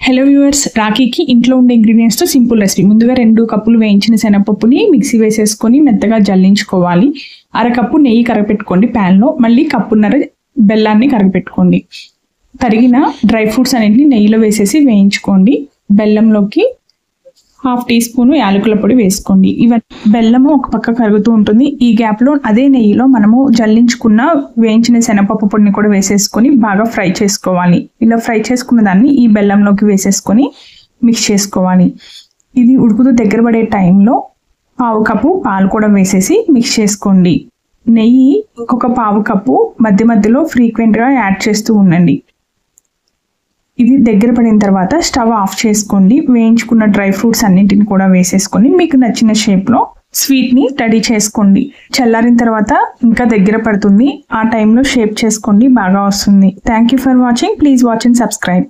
Hello viewers, రాఖీకి ఇంట్లో ఉండే ఇంగ్రీడియంట్స్తో సింపుల్ రెసిపీ. ముందుగా 2 కప్పులు వేయించిన శనగపప్పుని మిక్సీ వేసేసుకొని మెత్తగా జల్లించుకోవాలి. అరకప్పు నెయ్యి కరగపెట్టుకోండి ప్యాన్లో. మళ్ళీ కప్పున్నర బెల్లాన్ని కరగపెట్టుకోండి. తరిగిన డ్రై ఫ్రూట్స్ అన్నింటినీ నెయ్యిలో వేసేసి వేయించుకోండి. బెల్లంలోకి 1/2 టీ స్పూన్ యాలకుల పొడి వేసుకోండి. బెల్లము ఒక పక్క కరుగుతూ ఉంటుంది. ఈ గ్యాప్లో అదే నెయ్యిలో మనము జల్లించుకున్న వేయించిన శనగపప్పు పొడిని కూడా వేసేసుకొని బాగా ఫ్రై చేసుకోవాలి. ఇలా ఫ్రై చేసుకున్న దాన్ని ఈ బెల్లంలోకి వేసేసుకొని మిక్స్ చేసుకోవాలి. ఇది ఉడుకుతూ దగ్గర పడే టైంలో 1/2 కప్పు పాలు కూడా వేసేసి మిక్స్ చేసుకోండి. నెయ్యి ఇంకొక 1/2 కప్పు మధ్య మధ్యలో ఫ్రీక్వెంట్గా యాడ్ చేస్తూ ఉండండి. ఇది దగ్గర పడిన తర్వాత స్టవ్ ఆఫ్ చేసుకోండి. వేయించుకున్న డ్రై ఫ్రూట్స్ అన్నింటిని కూడా వేసేసుకొని మీకు నచ్చిన షేప్లో స్వీట్ని రెడీ చేసుకోండి. చల్లారిన తర్వాత ఇంకా దగ్గర పడుతుంది. ఆ టైంలో షేప్ చేసుకోండి, బాగా వస్తుంది. Thank you for watching. Please watch and subscribe.